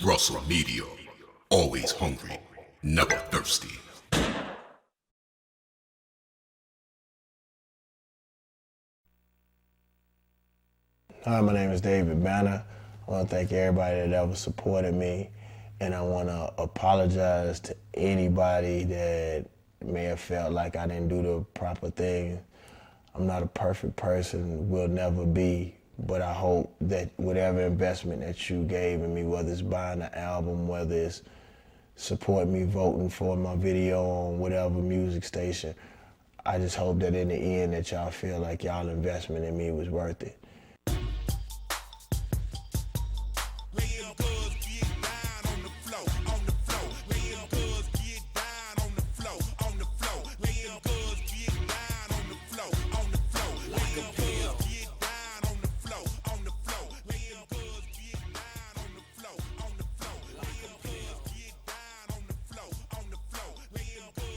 Russell Media, always hungry, never thirsty. Hi, my name is David Banner. I want to thank everybody that ever supported me, and I want to apologize to anybody that may have felt like I didn't do the proper thing. I'm not a perfect person, will never be, but I hope that whatever investment that you gave in me, whether it's buying an album, whether it's supporting me voting for my video on whatever music station, I just hope that in the end that y'all feel like y'all investment in me was worth it.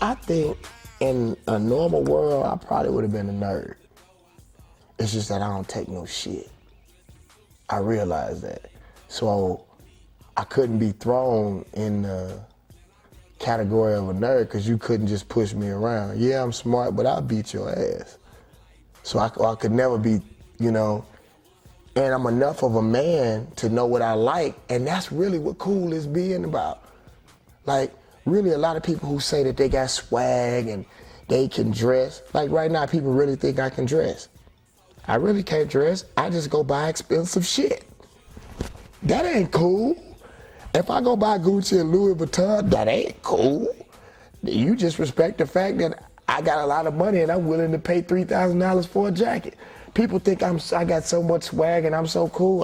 I think in a normal world, I probably would have been a nerd. It's just that I don't take no shit. I realize that. So I couldn't be thrown in the category of a nerd because you couldn't just push me around. Yeah, I'm smart, but I'll beat your ass. So I could never be, and I'm enough of a man to know what I like, and that's really what cool is being about. Like, really a lot of people who say that they got swag and they can dress, like right now people really think I can dress. I really can't dress, I just go buy expensive shit. That ain't cool. If I go buy Gucci and Louis Vuitton, that ain't cool. You just respect the fact that I got a lot of money and I'm willing to pay $3,000 for a jacket. People think I got so much swag and I'm so cool.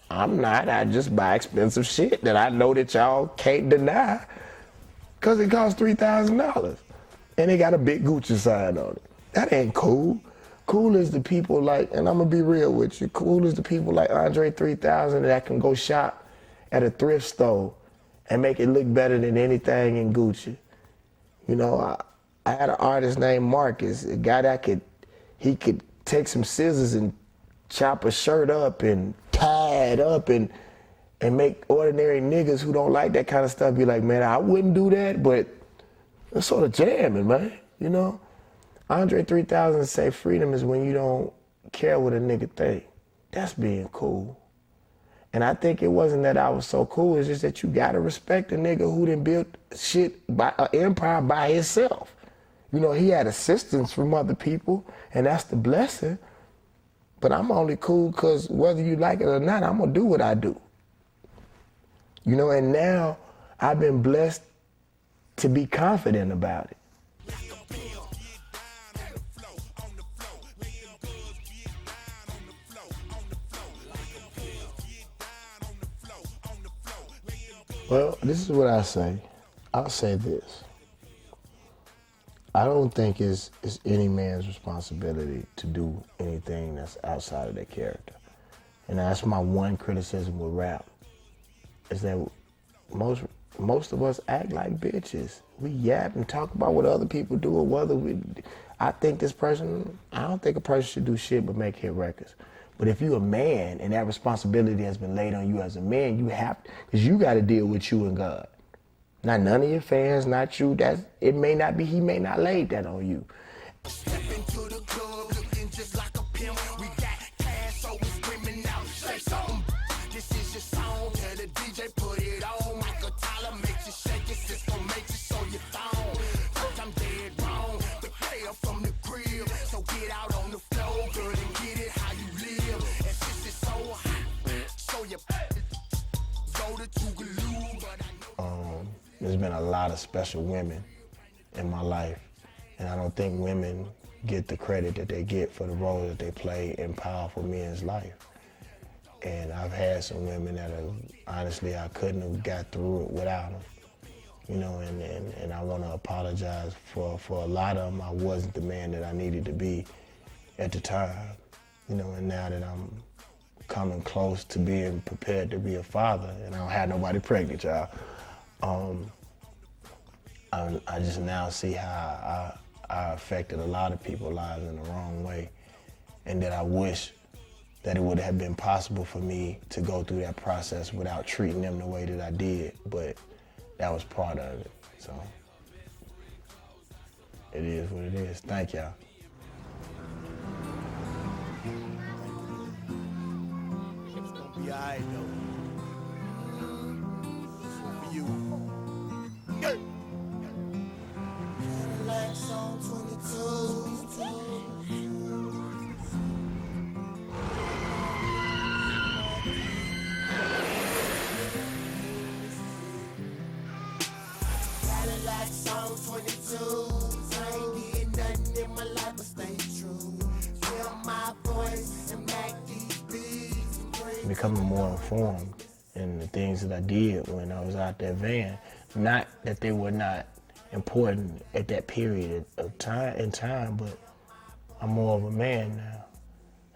I'm not. I just buy expensive shit that I know that y'all can't deny because it costs $3,000 and they got a big Gucci sign on it. That ain't cool. Cool is the people like, and I'm gonna be real with you, cool is the people like Andre 3000 that can go shop at a thrift store and make it look better than anything in Gucci. I had an artist named Marcus, a guy that could take some scissors and chop a shirt up and tie it up and make ordinary niggas who don't like that kind of stuff be like, man, I wouldn't do that, but it's sort of jamming, man, Andre 3000 say freedom is when you don't care what a nigga think. That's being cool. And I think it wasn't that I was so cool, it's just that you gotta respect a nigga who done built shit by an empire by himself. He had assistance from other people, and that's the blessing. But I'm only cool because whether you like it or not, I'm gonna do what I do. And now I've been blessed to be confident about it. Well, this is what I say. I'll say this. I don't think it's any man's responsibility to do anything that's outside of their character. And that's my one criticism with rap, is that most of us act like bitches. We yap and talk about what other people do or whether I don't think a person should do shit but make hit records. But if you're a man and that responsibility has been laid on you as a man, you have to, because you got to deal with you and God. Not none of your fans, not you. It may not be, he may not lay that on you. Step into the club looking just like a pimp. We got cash, so we screaming out, say something. This is your song, tell the DJ put it on. Michael Tyler makes you shake it, Cisco makes you show your thong. First I'm dead wrong, but they are from the crib. So get out on the floor, girl, and get it how you live. And since it's so hot, so you go to Tougaloo, but I know. There's been a lot of special women in my life, and I don't think women get the credit that they get for the role that they play in powerful men's life. And I've had some women that honestly, I couldn't have got through it without them. And I want to apologize for a lot of them. I wasn't the man that I needed to be at the time, and now that I'm coming close to being prepared to be a father, and I don't have nobody pregnant, y'all. I just now see how I affected a lot of people's lives in the wrong way, and that I wish that it would have been possible for me to go through that process without treating them the way that I did, but that was part of it. So it is what it is. Thank y'all. It's gonna be alright though. This one for you. Cadillacs on 22. Cadillacs on 22. I ain't getting nothing in my life but stay true. Hear my voice and make these beats. Becoming more informed in the things that I did when I was out that van. Not that they were not important at that period of time, but I'm more of a man now.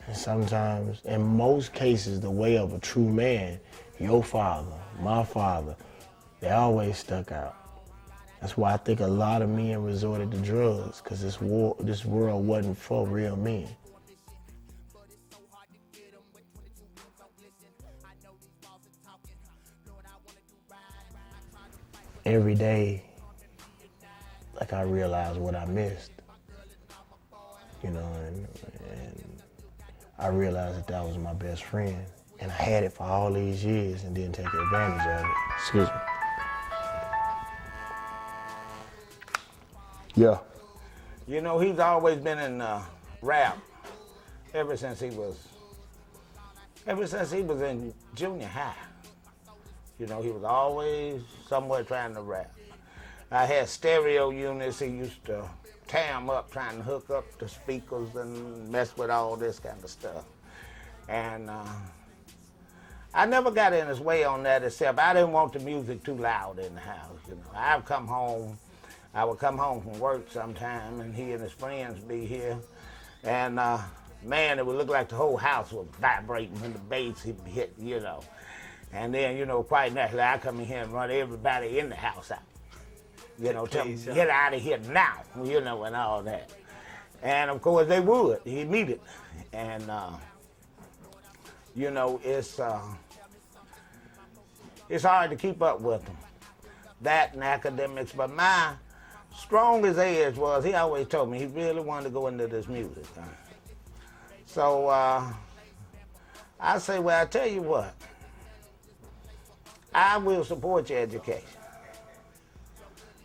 And sometimes, in most cases, the way of a true man, your father, my father, they always stuck out. That's why I think a lot of men resorted to drugs, because this world wasn't for real men. Every day, like, I realized what I missed, you know, and I realized that was my best friend. And I had it for all these years and didn't take advantage of it. Excuse me. Yeah. You know, he's always been in rap ever since he was in junior high. You know, he was always somewhere trying to rap. I had stereo units. He used to tear them up, trying to hook up the speakers and mess with all this kind of stuff. And I never got in his way on that, except I didn't want the music too loud in the house. You know, I would come home from work sometime, and he and his friends be here, and man, it would look like the whole house was vibrating when the bass hit, you know. And then, you know, quite naturally, I come in here and run everybody in the house out. You know, tell them, get out of here now, you know, and all that. And of course they would, he needed. And, you know, it's hard to keep up with them. That and academics, but my strongest edge was, he always told me he really wanted to go into this music. So I say, well, I tell you what, I will support your education,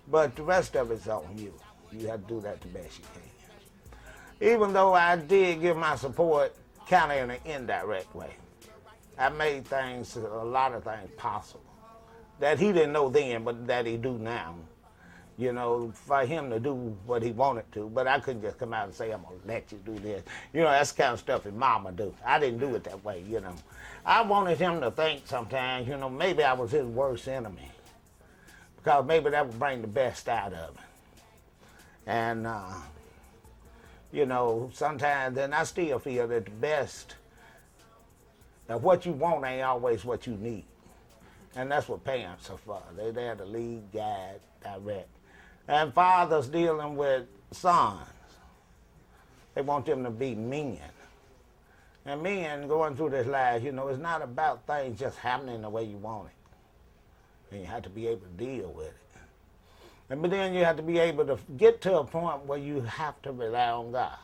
but the rest of it's on you. You have to do that the best you can. Even though I did give my support kind of in an indirect way, I made things, a lot of things possible that he didn't know then, but that he do now. You know, for him to do what he wanted to, but I couldn't just come out and say, I'm gonna let you do this. You know, that's the kind of stuff his mama do. I didn't do it that way, you know. I wanted him to think sometimes, you know, maybe I was his worst enemy, because maybe that would bring the best out of him. And, you know, sometimes, then I still feel that the best, that what you want ain't always what you need. And that's what parents are for. They're there to lead, guide, direct. And fathers dealing with sons, they want them to be men. And men going through this life, you know, it's not about things just happening the way you want it. And you have to be able to deal with it. But then you have to be able to get to a point where you have to rely on God.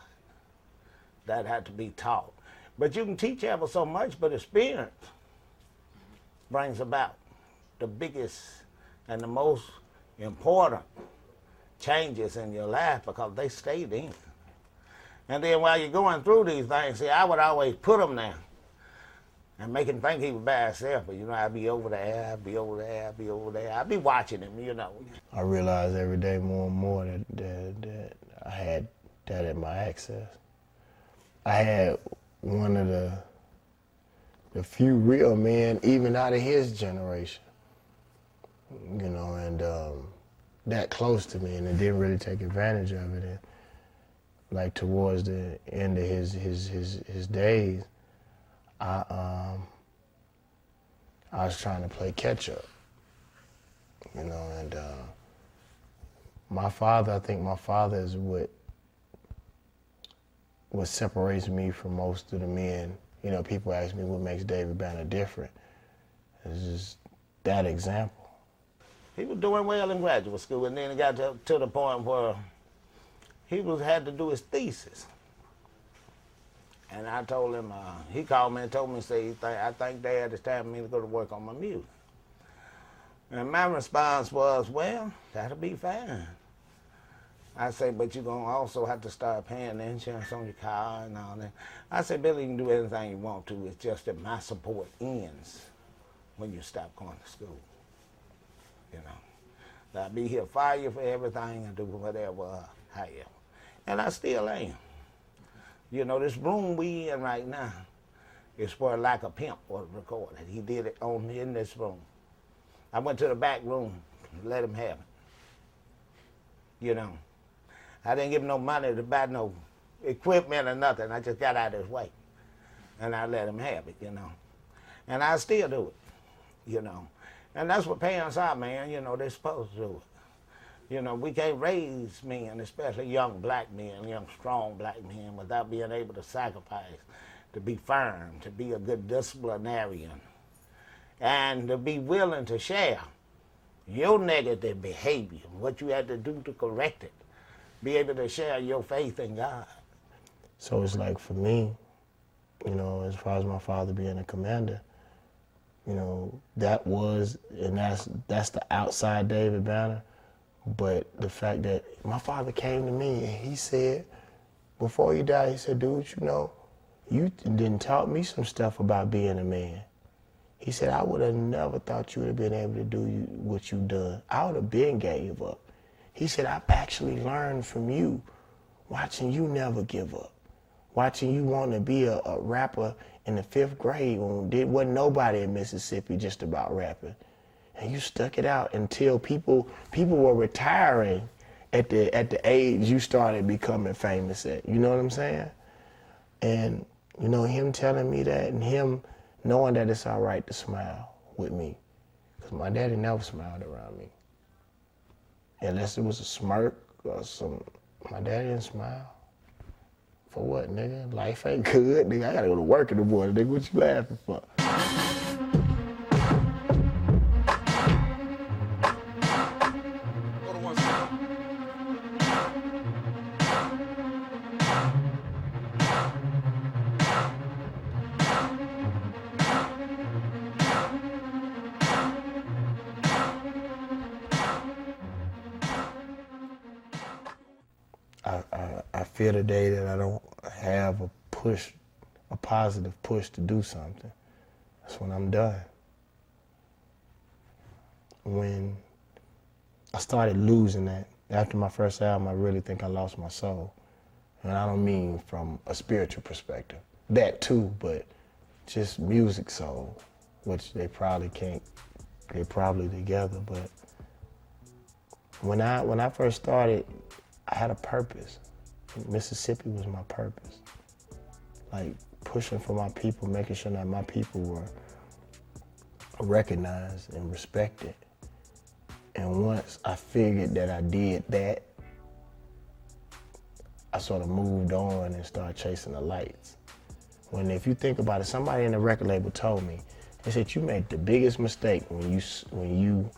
That had to be taught. But you can teach ever so much, but experience brings about the biggest and the most important changes in your life, because they stayed in. And then while you're going through these things, see, I would always put them there and make him think he was by himself. But, you know, I'd be over there, I'd be over there, I'd be over there. I'd be watching him, you know. I realized every day more and more that I had that at my access. I had one of the few real men, even out of his generation, you know, and that close to me, and it didn't really take advantage of it. And like towards the end of his days, I was trying to play catch up, you know, and my father, I think my father is what separates me from most of the men You know, people ask me what makes David Banner different. It's just that example. He was doing well in graduate school, and then it got to the point where he had to do his thesis. And I told him, he called me and told me, say, I think Dad, it's time for me to go to work on my music. And my response was, well, that'll be fine. I said, but you're going to also have to start paying the insurance on your car and all that. I said, Billy, you can do anything you want to. It's just that my support ends when you stop going to school. You know, I'll be here, fire you for everything and do whatever I have. And I still am. You know, this room we in right now is where Like a Pimp was recorded. He did it in this room. I went to the back room, let him have it. You know, I didn't give him no money to buy no equipment or nothing. I just got out of his way. And I let him have it, you know. And I still do it, you know. And that's what parents are, man. You know, they're supposed to do it. You know, we can't raise men, especially young black men, young strong black men, without being able to sacrifice, to be firm, to be a good disciplinarian, and to be willing to share your negative behavior, what you had to do to correct it, be able to share your faith in God. So it's like for me, you know, as far as my father being a commander, you know, that was, and that's the outside David Banner. But the fact that my father came to me and he said, before he died, he said, dude, you know, you didn't taught me some stuff about being a man. He said, I would have never thought you would have been able to do what you've done. I would have been gave up. He said, I've actually learned from you, watching you never give up, watching you want to be a rapper in the 5th grade when there wasn't nobody in Mississippi just about rapping. And you stuck it out until people were retiring at the age you started becoming famous at. You know what I'm saying? And, you know, him telling me that and him knowing that it's all right to smile with me. Because my daddy never smiled around me. Unless it was a smirk or some, my daddy didn't smile. For what, nigga? Life ain't good, nigga. I gotta go to work in the morning, nigga. What you laughing for? I feel today that I don't have a positive push to do something. That's when I'm done. When I started losing that, after my first album, I really think I lost my soul. And I don't mean from a spiritual perspective. That too, but just music soul, which they probably can't, they're probably together, but when I first started, I had a purpose. Mississippi was my purpose. Like pushing for my people, making sure that my people were recognized and respected. And once I figured that I did that, I sort of moved on and started chasing the lights. When, if you think about it, somebody in the record label told me, they said, you made the biggest mistake when you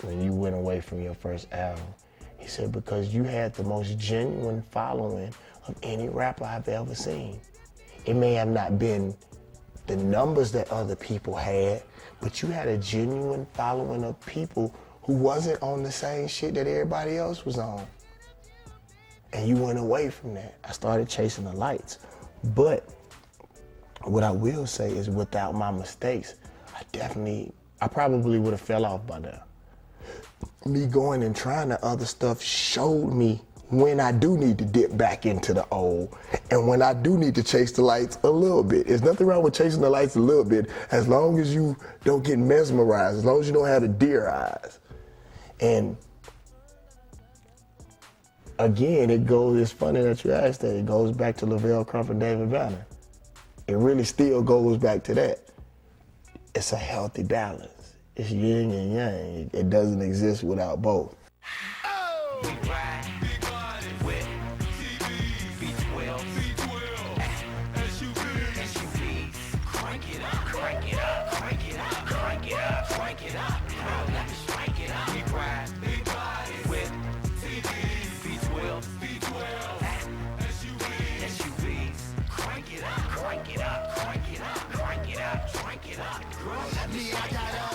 went away from your first album. He said, because you had the most genuine following of any rapper I've ever seen. It may have not been the numbers that other people had, but you had a genuine following of people who wasn't on the same shit that everybody else was on. And you went away from that. I started chasing the lights. But what I will say is without my mistakes, I probably would have fell off by now. Me going and trying the other stuff showed me when I do need to dip back into the old and when I do need to chase the lights a little bit. There's nothing wrong with chasing the lights a little bit as long as you don't get mesmerized, as long as you don't have the deer eyes. And again, it's funny that you asked that. It goes back to Lavelle Crawford, David Banner. It really still goes back to that. It's a healthy balance. It's yin and yang. It doesn't exist without both.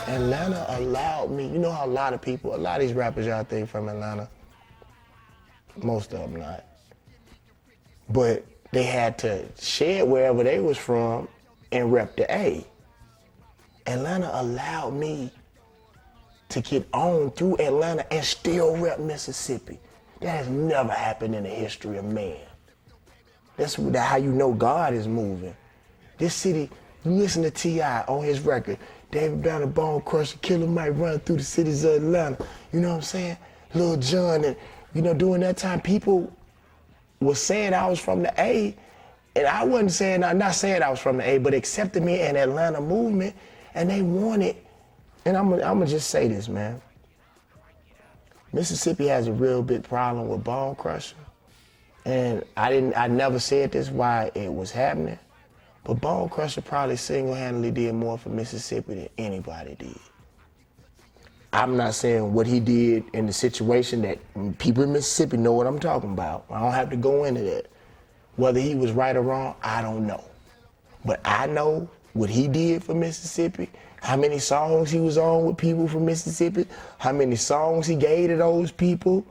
Atlanta allowed me, you know how a lot of these rappers out there from Atlanta, most of them not, but they had to shed wherever they was from and rep the A. Atlanta allowed me to get on through Atlanta and still rep Mississippi. That has never happened in the history of man. That's how you know God is moving. This city, you listen to T.I. on his record, David Banner, Bone Crusher, Killer Mike run through the cities of Atlanta. You know what I'm saying? Lil Jon, and during that time, people was saying I was from the A, and I wasn't saying, I'm not saying I was from the A, but accepted me in Atlanta movement, and they wanted, and I'm gonna just say this, man. Mississippi has a real big problem with Bone Crusher, and I never said this why it was happening, but Bone Crusher probably single-handedly did more for Mississippi than anybody did. I'm not saying what he did in the situation that people in Mississippi know what I'm talking about. I don't have to go into that. Whether he was right or wrong, I don't know. But I know what he did for Mississippi, how many songs he was on with people from Mississippi, how many songs he gave to those people.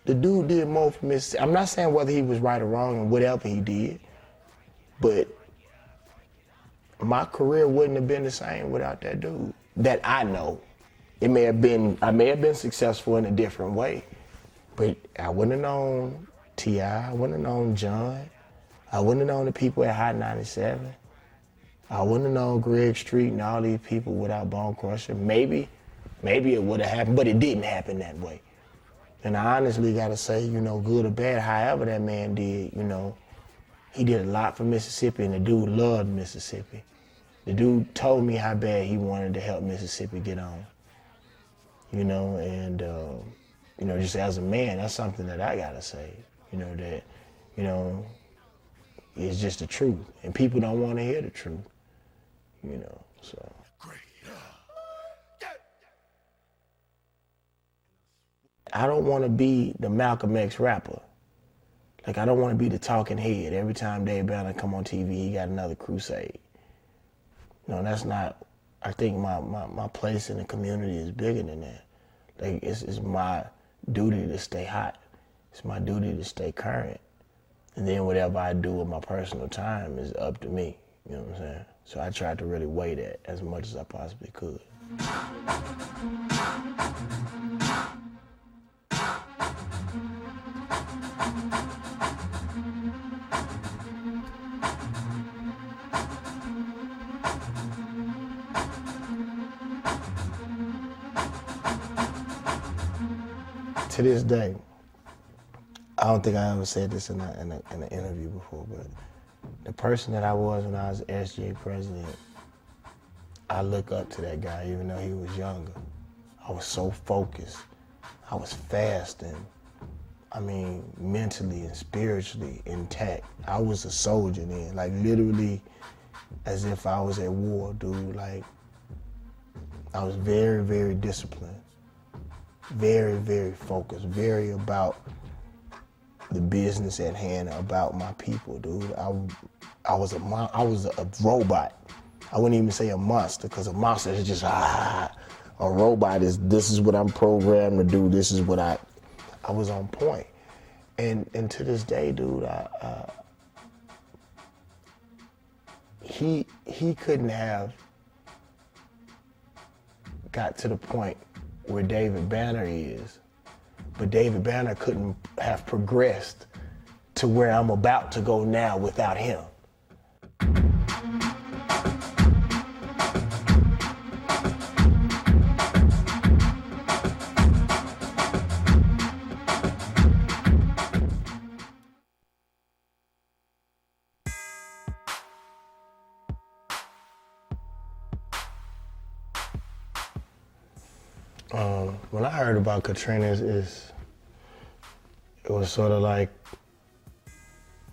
The dude did more for Mississippi. I'm not saying whether he was right or wrong and whatever he did, but my career wouldn't have been the same without that dude that I know. I may have been successful in a different way, but I wouldn't have known T.I., I wouldn't have known John, I wouldn't have known the people at Hot 97, I wouldn't have known Greg Street and all these people without Bone Crusher. Maybe it would have happened, but it didn't happen that way. And I honestly gotta say, good or bad, however that man did, he did a lot for Mississippi, and the dude loved Mississippi. The dude told me how bad he wanted to help Mississippi get on. And just as a man, that's something that I gotta say, that, it's just the truth. And people don't wanna hear the truth, so. I don't wanna be the Malcolm X rapper. Like, I don't wanna be the talking head. Every time Dave Banner come on TV, he got another crusade. No, that's not, I think my place in the community is bigger than that. Like, it's my duty to stay hot. It's my duty to stay current. And then whatever I do with my personal time is up to me, you know what I'm saying? So I tried to really weigh that as much as I possibly could. To this day, I don't think I ever said this in an interview before, but the person that I was when I was SGA president, I look up to that guy even though he was younger. I was so focused. I was fasting. Mentally and spiritually intact. I was a soldier then, like literally as if I was at war, dude. Like, I was very, very disciplined. Very, very focused, very about the business at hand, about my people, dude. I was a robot. I wouldn't even say a monster, because a monster is just, A robot is, this is what I'm programmed to do, this is what I was on point. And to this day, dude, he couldn't have got to the point where David Banner is, but David Banner couldn't have progressed to where I'm about to go now without him. When I heard about Katrina, it was sort of like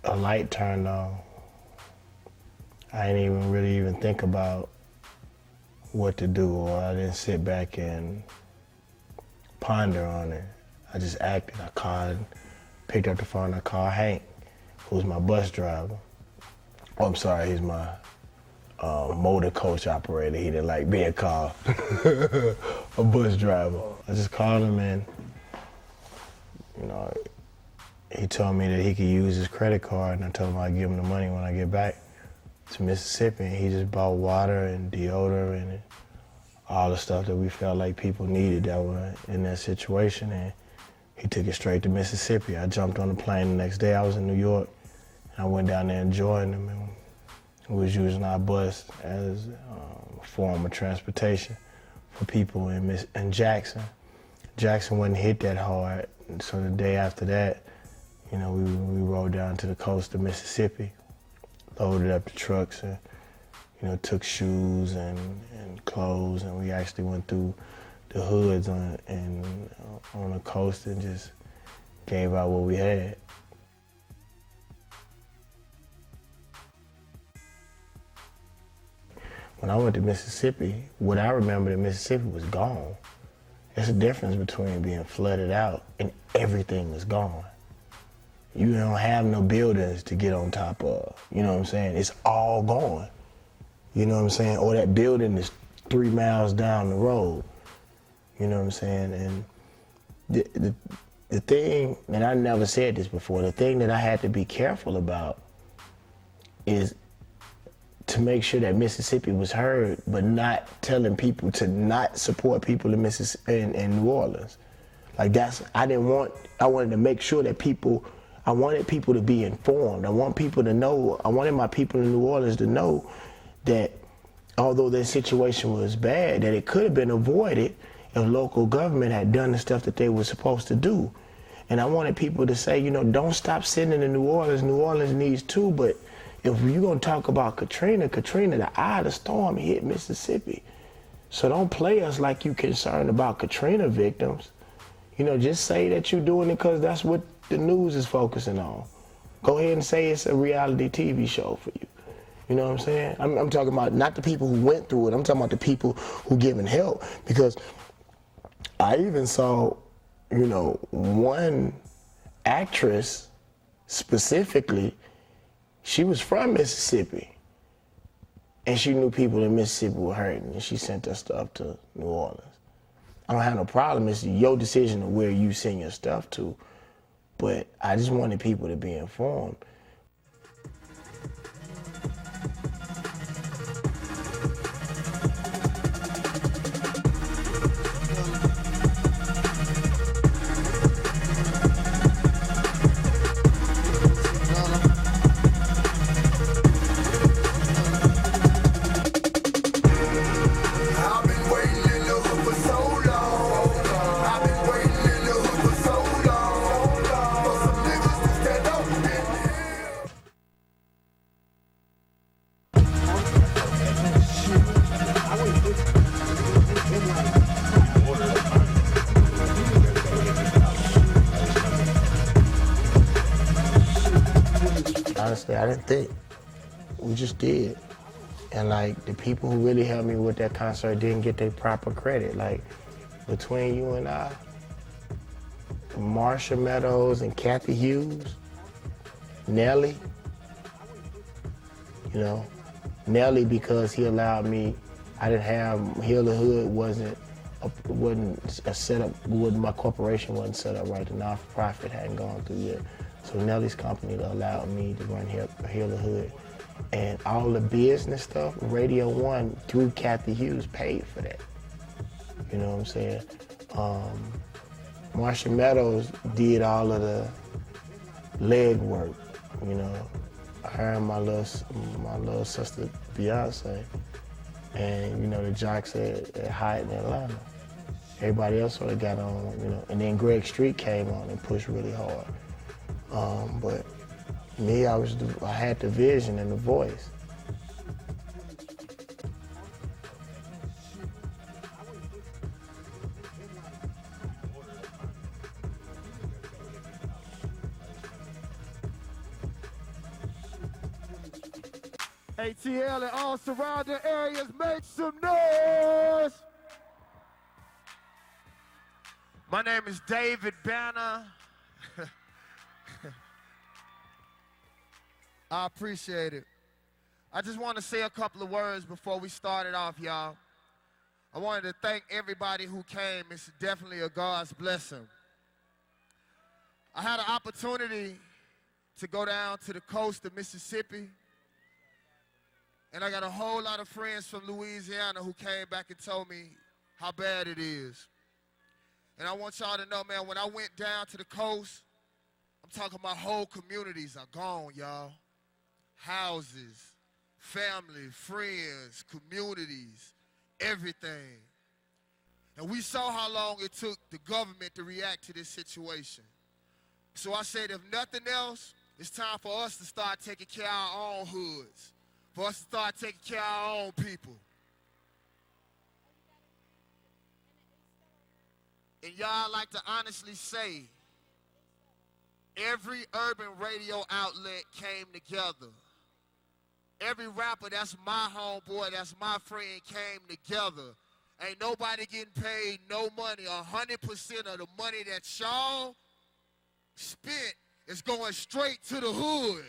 a light turned on. I didn't even really think about what to do, or I didn't sit back and ponder on it. I just acted. I picked up the phone, I called Hank, who's my bus driver. Oh, I'm sorry, he's my motor coach operator. He didn't like being called a bus driver. I just called him and, you know, he told me that he could use his credit card, and I told him I'd give him the money when I get back to Mississippi. And he just bought water and deodorant and all the stuff that we felt like people needed that were in that situation, and he took it straight to Mississippi. I jumped on the plane the next day. I was in New York, and I went down there and joined him, and we was using our bus as a form of transportation for people in Jackson. Jackson wasn't hit that hard, and so the day after that, you know, we rode down to the coast of Mississippi, loaded up the trucks, and, you know, took shoes and clothes, and we actually went through the hoods on the coast and just gave out what we had. When I went to Mississippi, what I remembered in Mississippi was gone. There's a difference between being flooded out and everything is gone. You don't have no buildings to get on top of, you know what I'm saying? It's all gone, you know what I'm saying? Or that building is 3 miles down the road, you know what I'm saying? And the thing, and I never said this before, the thing that I had to be careful about is to make sure that Mississippi was heard, but not telling people to not support people in Mississippi, in New Orleans. Like I wanted to make sure that I wanted people to be informed. I want people to know, I wanted my people in New Orleans to know that although their situation was bad, that it could have been avoided if local government had done the stuff that they were supposed to do. And I wanted people to say, you know, don't stop sending to New Orleans. New Orleans needs too, but if you're gonna talk about Katrina, the eye of the storm hit Mississippi. So don't play us like you concerned about Katrina victims. You know, just say that you're doing it because that's what the news is focusing on. Go ahead and say it's a reality TV show for you. You know what I'm saying? I'm talking about not the people who went through it, I'm talking about the people who giving help. Because I even saw, you know, one actress specifically, she was from Mississippi, and she knew people in Mississippi were hurting, and she sent that stuff to New Orleans. I don't have no problem. It's your decision of where you send your stuff to, but I just wanted people to be informed. Honestly, I didn't think. We just did. And like the people who really helped me with that concert didn't get their proper credit. Like between you and I, Marsha Meadows and Kathy Hughes, Nelly, you know, Nelly because he allowed me, I didn't have, Heal the Hood wasn't a setup, my corporation wasn't set up right, the non-for-profit hadn't gone through yet. So Nelly's company allowed me to run Heal the Hood. And all the business stuff, Radio 1 through Kathy Hughes paid for that. You know what I'm saying? Marsha Meadows did all of the leg work, you know. Her and my little sister Beyonce, and you know the jocks at Hyatt in Atlanta. Everybody else sort of got on, you know. And then Greg Street came on and pushed really hard. But me, I had the vision and the voice. ATL and all surrounding areas, make some noise! My name is David Banner. I appreciate it. I just want to say a couple of words before we start it off, y'all. I wanted to thank everybody who came. It's definitely a God's blessing. I had an opportunity to go down to the coast of Mississippi, and I got a whole lot of friends from Louisiana who came back and told me how bad it is. And I want y'all to know, man, when I went down to the coast, I'm talking about whole communities are gone, y'all. Houses, family, friends, communities, everything. And we saw how long it took the government to react to this situation. So I said, if nothing else, it's time for us to start taking care of our own hoods, for us to start taking care of our own people. And y'all like to honestly say, every urban radio outlet came together. Every rapper that's my homeboy, that's my friend, came together. Ain't nobody getting paid no money. 100% of the money that y'all spent is going straight to the hood.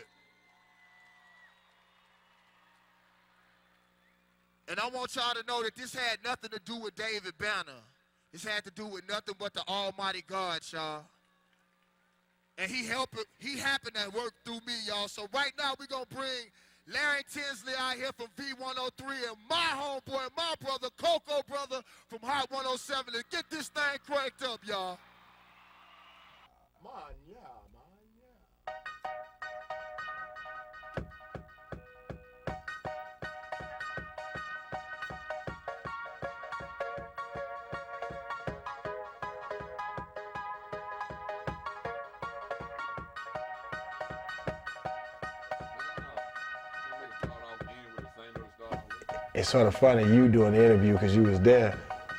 And I want y'all to know that this had nothing to do with David Banner. This had to do with nothing but the Almighty God, y'all. And he happened to work through me, y'all. So right now we're going to bring Larry Tinsley out here from V103 and my homeboy, my brother, Coco brother from Hot 107. Let's get this thing cranked up, y'all. Man, yeah. It's sort of funny you doing the interview because you was there.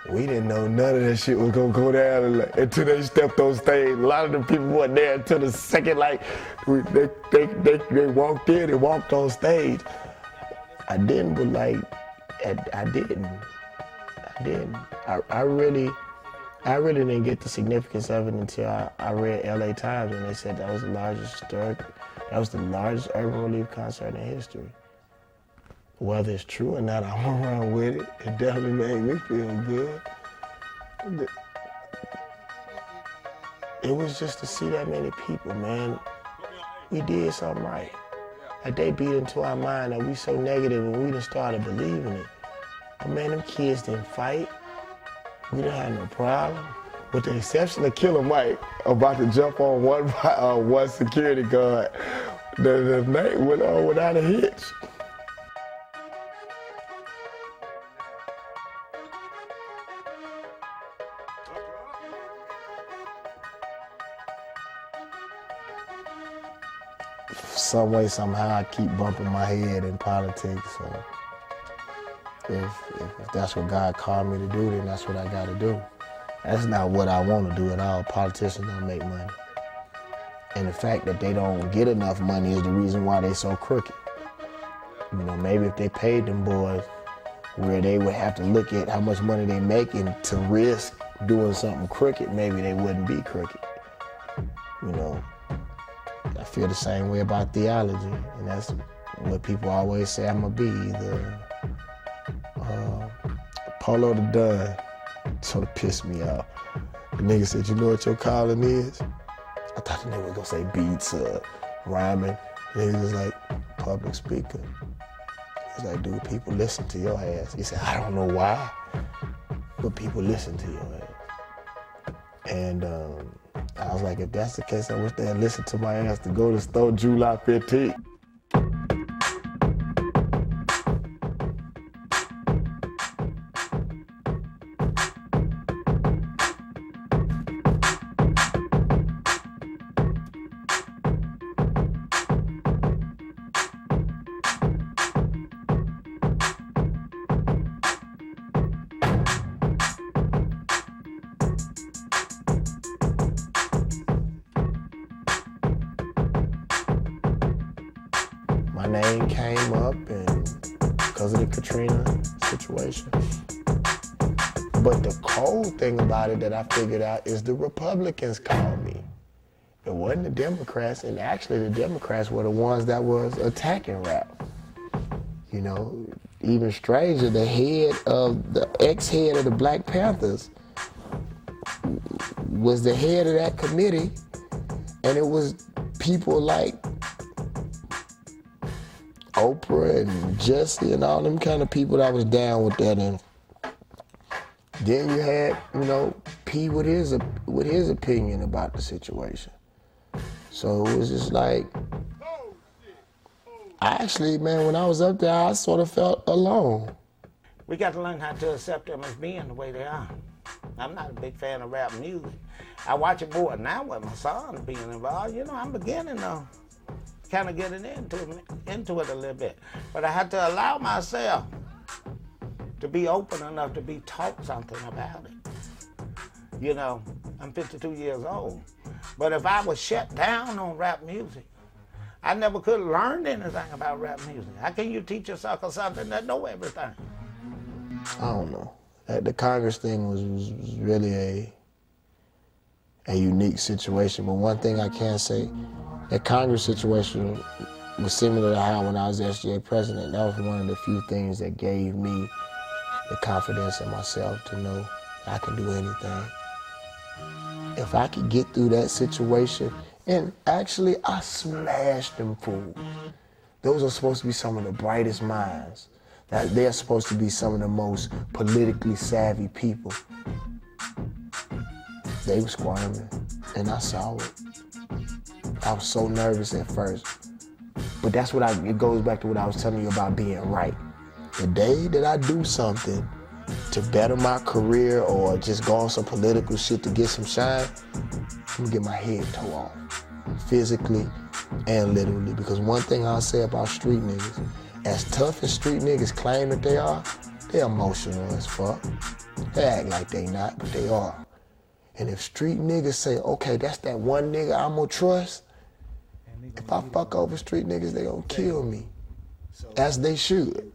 We didn't know none of that shit was gonna go down until they stepped on stage. A lot of the people weren't there until the second, like, they walked in and walked on stage. I didn't, but like, I didn't. I really didn't get the significance of it until I read LA Times and they said that was the largest urban relief concert in history. Whether it's true or not, I went around with it. It definitely made me feel good. It was just to see that many people, man. We did something right. Like they beat into our mind that we so negative and we done started believing it. But man, them kids didn't fight. We didn't have no problem. With the exception of Killer Mike about to jump on one security guard, the night went on without a hitch. Some way, somehow, I keep bumping my head in politics. So if that's what God called me to do, then that's what I got to do. That's not what I want to do at all. Politicians don't make money. And the fact that they don't get enough money is the reason why they so crooked. You know, maybe if they paid them boys where they would have to look at how much money they making to risk doing something crooked, maybe they wouldn't be crooked. You know, I feel the same way about theology, and that's what people always say I'm gonna be, either Polo the Dunn. Sort of pissed me off. The nigga said, you know what your calling is? I thought the nigga was gonna say beats or rhyming. The nigga was like, public speaker. He was like, dude, people listen to your ass. He said, I don't know why, but people listen to your ass. And I was like, if that's the case, I wish they'd listen to my ass to go to the store July 15th. My name came up because of the Katrina situation. But the cold thing about it that I figured out is the Republicans called me. It wasn't the Democrats, and actually the Democrats were the ones that was attacking rap. You know, even stranger, the ex-head of the Black Panthers was the head of that committee, and it was people like Oprah and Jesse and all them kind of people that was down with that. And then you had, you know, P with his opinion about the situation. So it was just like, actually, man, when I was up there, I sort of felt alone. We got to learn how to accept them as being the way they are. I'm not a big fan of rap music. I watch it more now with my son being involved. You know, I'm beginning to kind of getting into it a little bit. But I had to allow myself to be open enough to be taught something about it. You know, I'm 52 years old. But if I was shut down on rap music, I never could have learned anything about rap music. How can you teach a sucker something that know everything? I don't know. The Congress thing was really a unique situation. But one thing I can say, that Congress situation was similar to how when I was SGA president. That was one of the few things that gave me the confidence in myself to know I can do anything. If I could get through that situation, and actually I smashed them fools. Those are supposed to be some of the brightest minds. That they're supposed to be some of the most politically savvy people. They were squirming, and I saw it. I was so nervous at first. But that's what it goes back to what I was telling you about being right. The day that I do something to better my career or just go on some political shit to get some shine, I'm gonna get my head tore off, physically and literally. Because one thing I'll say about street niggas, as tough as street niggas claim that they are, they're emotional as fuck. They act like they not, but they are. And if street niggas say, okay, that's that one nigga I'm gonna trust, if I fuck over street niggas, they gonna kill me, as they should.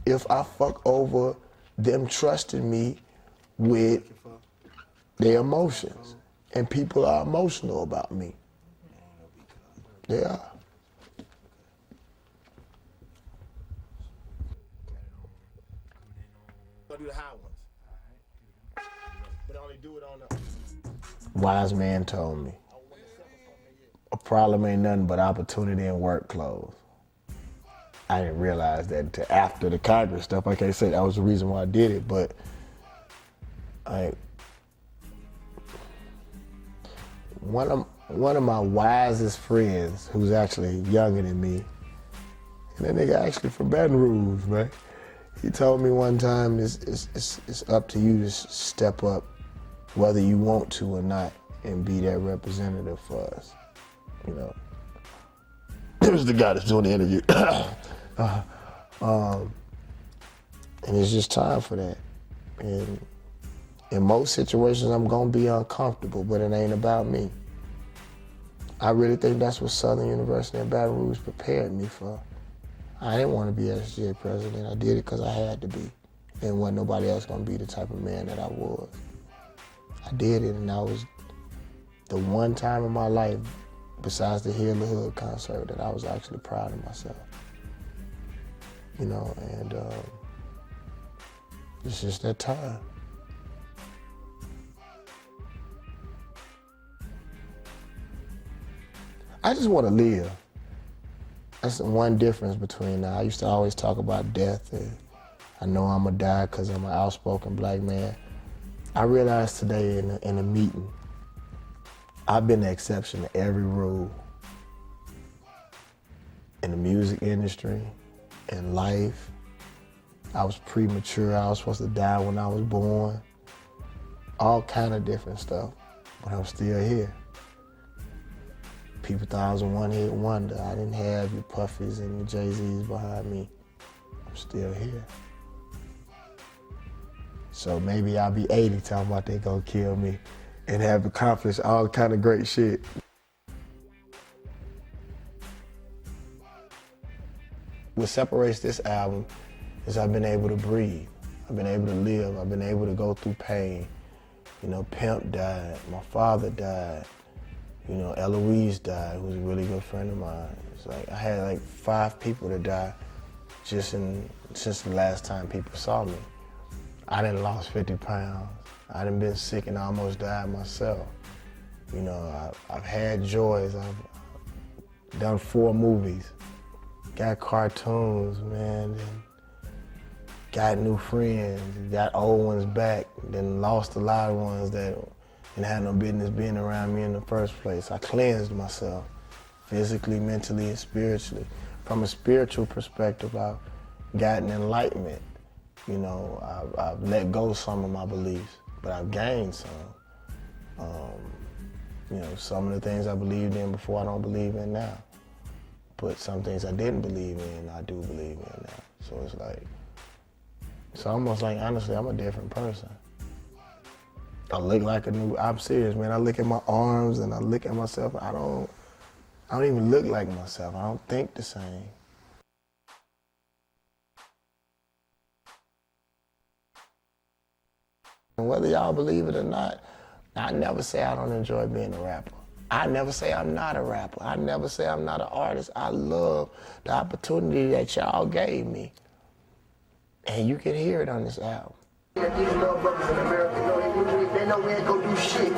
If I fuck over them trusting me with their emotions, and people are emotional about me. They are. Go do the high ones. But only do it on the... Wise man told me, a problem ain't nothing but opportunity and work clothes. I didn't realize that until after the Congress stuff. I can't say that was the reason why I did it, but one of my wisest friends, who's actually younger than me, and that nigga actually from Baton Rouge, man. He told me one time, it's up to you to step up, whether you want to or not, and be that representative for us. You know, it was the guy that's doing the interview. And it's just time for that. And in most situations, I'm gonna be uncomfortable, but it ain't about me. I really think that's what Southern University in Baton Rouge prepared me for. I didn't want to be SGA president. I did it because I had to be. And wasn't nobody else gonna be the type of man that I was. I did it, and that was the one time in my life, besides the Heal the Hood concert, that I was actually proud of myself. You know, and it's just that time. I just want to live. That's the one difference between now. I used to always talk about death, and I know I'm gonna die because I'm an outspoken black man. I realized today in a meeting, I've been the exception to every rule in the music industry, in life. I was premature. I was supposed to die when I was born. All kind of different stuff, but I'm still here. People thought I was a one-hit wonder. I didn't have your Puffies and your Jay-Z's behind me. I'm still here. So maybe I'll be 80 talking about they gonna kill me and have accomplished all kind of great shit. What separates this album is I've been able to breathe. I've been able to live. I've been able to go through pain. You know, Pimp died. My father died. You know, Eloise died, who was a really good friend of mine. It's like I had like 5 people that died since the last time people saw me. I done lost 50 pounds. I done been sick and almost died myself. You know, I've had joys. I've done 4 movies, got cartoons, man, and got new friends, got old ones back, then lost a lot of ones that didn't have no business being around me in the first place. I cleansed myself physically, mentally, and spiritually. From a spiritual perspective, I've gotten enlightenment. You know, I've let go of some of my beliefs, but I've gained some. You know, some of the things I believed in before I don't believe in now. But some things I didn't believe in, I do believe in now. So it's like, it's almost like, honestly, I'm a different person. I look like I'm serious, man. I look at my arms and I look at myself, I don't even look like myself. I don't think the same. And whether y'all believe it or not, I never say I don't enjoy being a rapper. I never say I'm not a rapper. I never say I'm not an artist. I love the opportunity that y'all gave me. And you can hear it on this album. These little brothers in America, they know we ain't gonna do shit.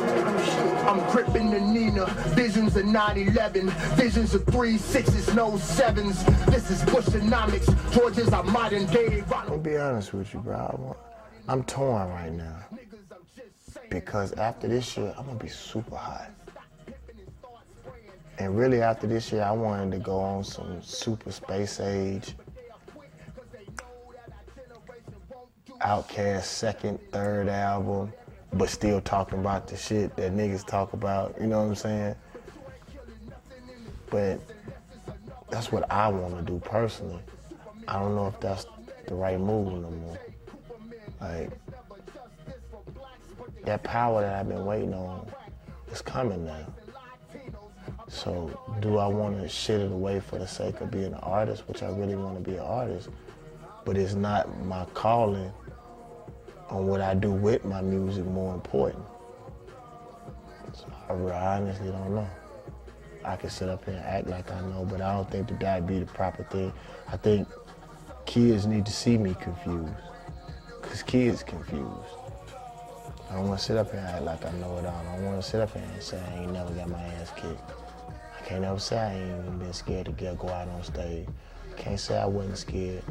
I'm gripping the Nina, visions of 9/11, visions of 3/6s, no 7s. This is Bushonomics, Georgia's our modern day. I'll be honest with you, bro. I'm torn right now. Because after this year, I'm gonna be super hot. And really after this year, I wanted to go on some super space age, Outkast second, third album, but still talking about the shit that niggas talk about, you know what I'm saying? But that's what I want to do personally. I don't know if that's the right move no more. Like, that power that I've been waiting on is coming now. So do I want to shit it away for the sake of being an artist, which I really want to be an artist, but it's not my calling on what I do with my music more important. So I honestly don't know. I can sit up here and act like I know, but I don't think that that'd be the proper thing. I think kids need to see me confused, because kids confused. I don't want to sit up here and act like I know it all. I don't want to sit up here and say I ain't never got my ass kicked. I can't never say I ain't even been scared to go out on stage. I can't say I wasn't scared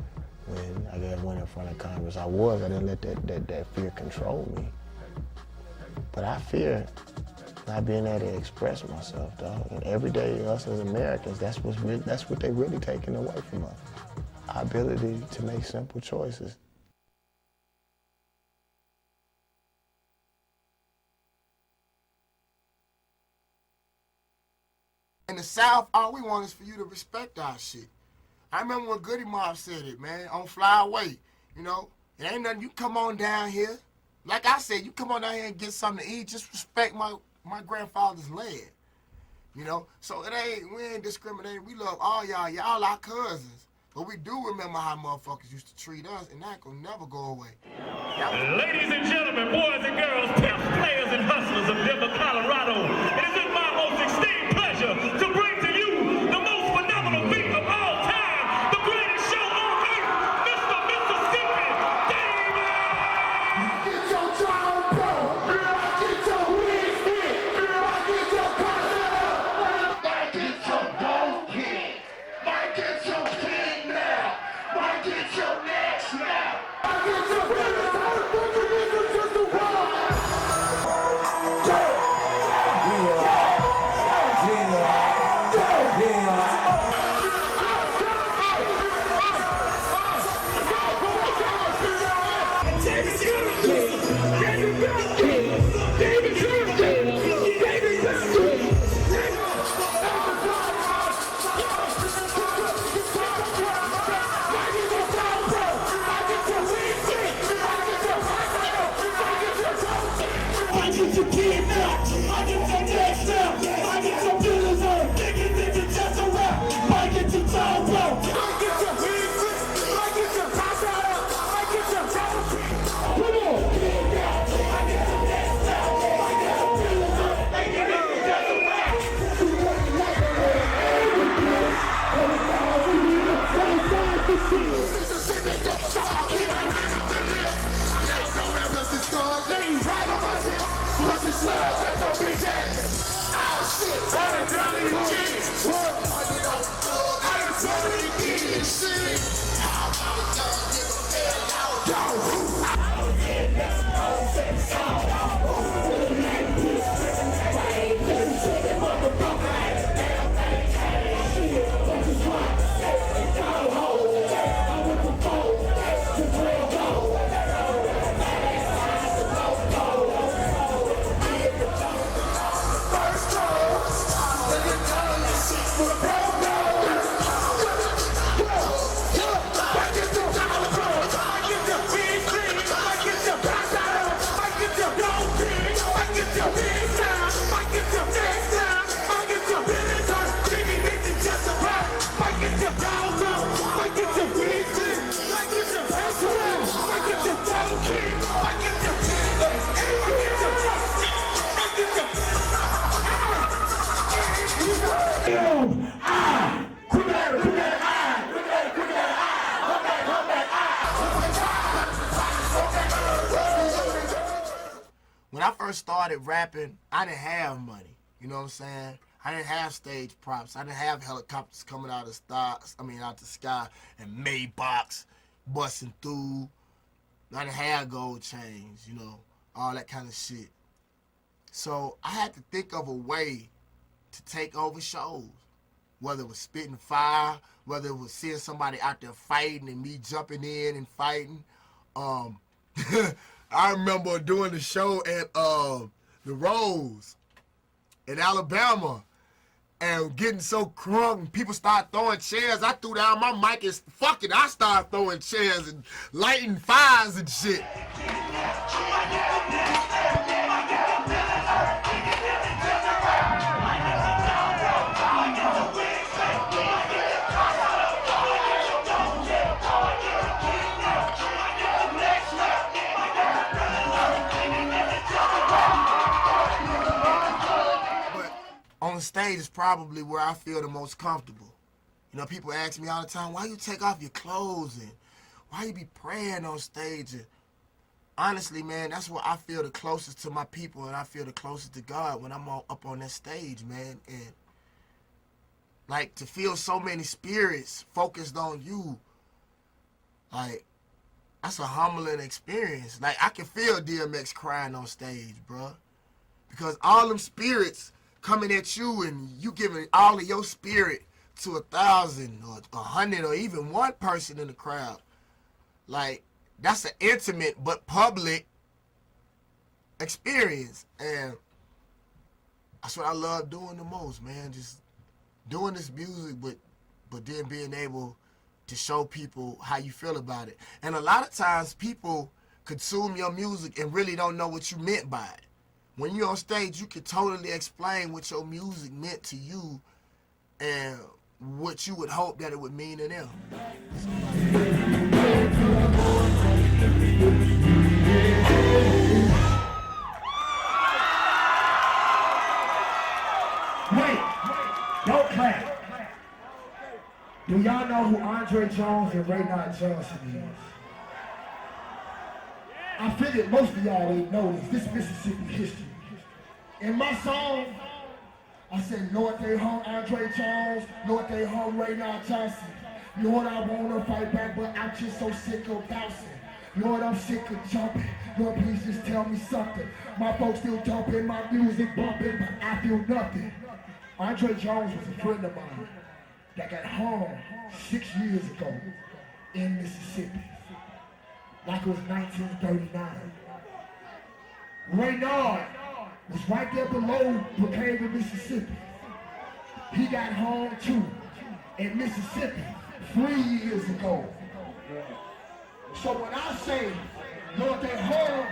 when I went in front of Congress. I didn't let that fear control me. But I fear not being able to express myself, dog. And every day, us as Americans, that's what they really taking away from us. Our ability to make simple choices. In the South, all we want is for you to respect our shit. I remember when Goody Mob said it, man, on Fly Away. You know, it ain't nothing, you come on down here. Like I said, you come on down here and get something to eat, just respect my grandfather's land. You know, so we ain't discriminating. We love all y'all our cousins. But we do remember how motherfuckers used to treat us, and that will never go away. Ladies and gentlemen, boys and girls, pimps, players, and hustlers of Denver, Colorado, it is my most esteemed pleasure to bring to you the most phenomenal beat of all time, the greatest show on earth, Mr. Mississippi, David! Get your trombone, get your wings hit, get your concert, might get your gold hit, might get your pin now, might get your next now, might get your feelings hurt, but you need to just a walk. When I first started rapping, I didn't have money. You know what I'm saying? I didn't have stage props. I didn't have helicopters coming out of out the sky and Maybachs busting through. I didn't have gold chains, all that kind of shit. So I had to think of a way to take over shows, whether it was spitting fire, whether it was seeing somebody out there fighting and me jumping in and fighting. I remember doing the show at the Rose in Alabama and getting so crunk, people started throwing chairs. I threw down my mic and fuck it, I started throwing chairs and lighting fires and shit. On stage is probably where I feel the most comfortable. People ask me all the time, why you take off your clothes and why you be praying on stage? And honestly, man, that's where I feel the closest to my people and I feel the closest to God when I'm up on that stage, man. And like to feel so many spirits focused on you, like that's a humbling experience. Like I can feel DMX crying on stage, bro, because all them spirits coming at you and you giving all of your spirit to 1,000 or 100 or even one person in the crowd. Like, that's an intimate but public experience. And that's what I love doing the most, man. Just doing this music, but then being able to show people how you feel about it. And a lot of times people consume your music and really don't know what you meant by it. When you're on stage, you can totally explain what your music meant to you and what you would hope that it would mean to them. Wait, don't clap. Do y'all know who Andre Jones and Raynard Johnson is? I figured most of y'all ain't know this. This Mississippi history. In my song, I said, Lord, they hung Andre Jones. Lord, they hung Raynard Johnson. Lord, I wanna fight back, but I'm just so sick of bouncing. Lord, I'm sick of jumping. Lord, please just tell me something. My folks still jumping, my music bumping, but I feel nothing. Andre Jones was a friend of mine that got hung 6 years ago in Mississippi. Like it was 1939. Raynard was right there below Brookhaven, Mississippi. He got hung too in Mississippi 3 years ago. So when I say, Lord, they hung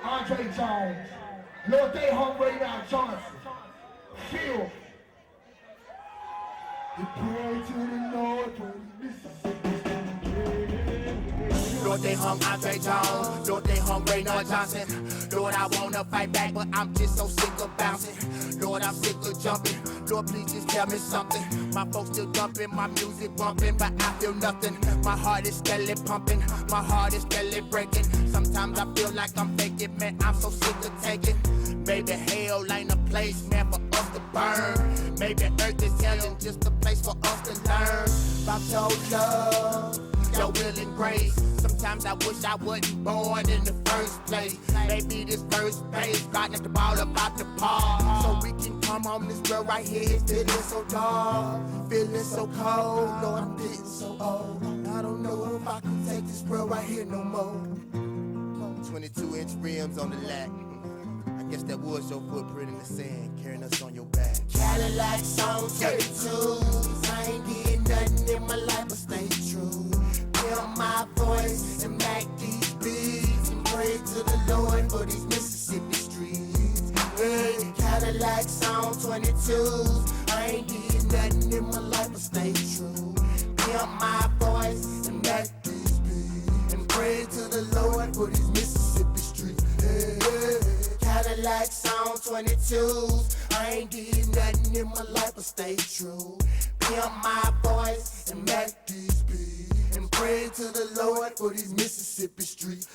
Andre Jones, Lord, they hung Raynard Johnson, feel the pray to the Lord for Mississippi. Lord, they hung Andre Jones. Lord, they hung Raynard Johnson. Lord, I wanna fight back, but I'm just so sick of bouncing. Lord, I'm sick of jumping. Lord, please just tell me something. My folks still dumping, my music bumping, but I feel nothing. My heart is steadily pumping, my heart is steadily breaking. Sometimes I feel like I'm faking, man, I'm so sick of taking. Maybe hell ain't a place, man, for us to burn. Maybe earth is hell and just a place for us to learn about your love, your will and grace. Sometimes I wish I wasn't born in the first place. Maybe this first base, God let the ball about the park. So we can come on this world right here. It's feeling so dark, feeling so cold. Lord, I'm getting so old. I don't know if I can take this world right here no more. 22-inch rims on the lack. I guess that was your footprint in the sand, carrying us on your back. Cadillacs on 32s. I ain't did nothing in my life but stay true. Hear my voice and make these beats and pray to the Lord for these Mississippi streets. Hey, Cadillacs on 22s. I ain't did nothing in my life but stay true. Hear my voice and make these beats and pray to the Lord for these Mississippi streets. Hey, Cadillacs on 22s. I ain't did nothing in my life but stay true. Hear my voice and make these beats and pray to the Lord for these Mississippi streets.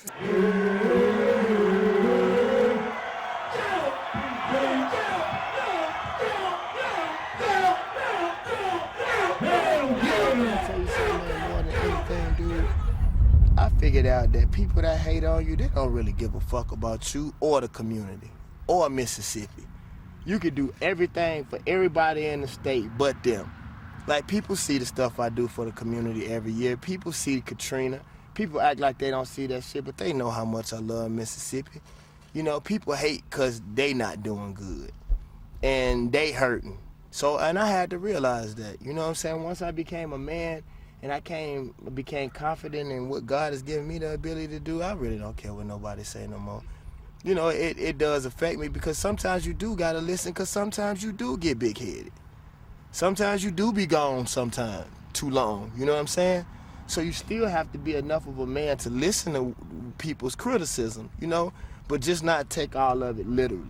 I figured out that people that hate on you, they don't really give a fuck about you or the community or Mississippi. You could do everything for everybody in the state but them. Like, people see the stuff I do for the community every year. People see Katrina. People act like they don't see that shit, but they know how much I love Mississippi. You know, people hate because they not doing good and they hurting. So, and I had to realize that, you know what I'm saying? Once I became a man and I became confident in what God has given me the ability to do, I really don't care what nobody say no more. You know, it does affect me because sometimes you do gotta listen, because sometimes you do get big-headed. Sometimes you do be gone sometime too long, you know what I'm saying? So you still have to be enough of a man to listen to people's criticism, you know, but just not take all of it literally.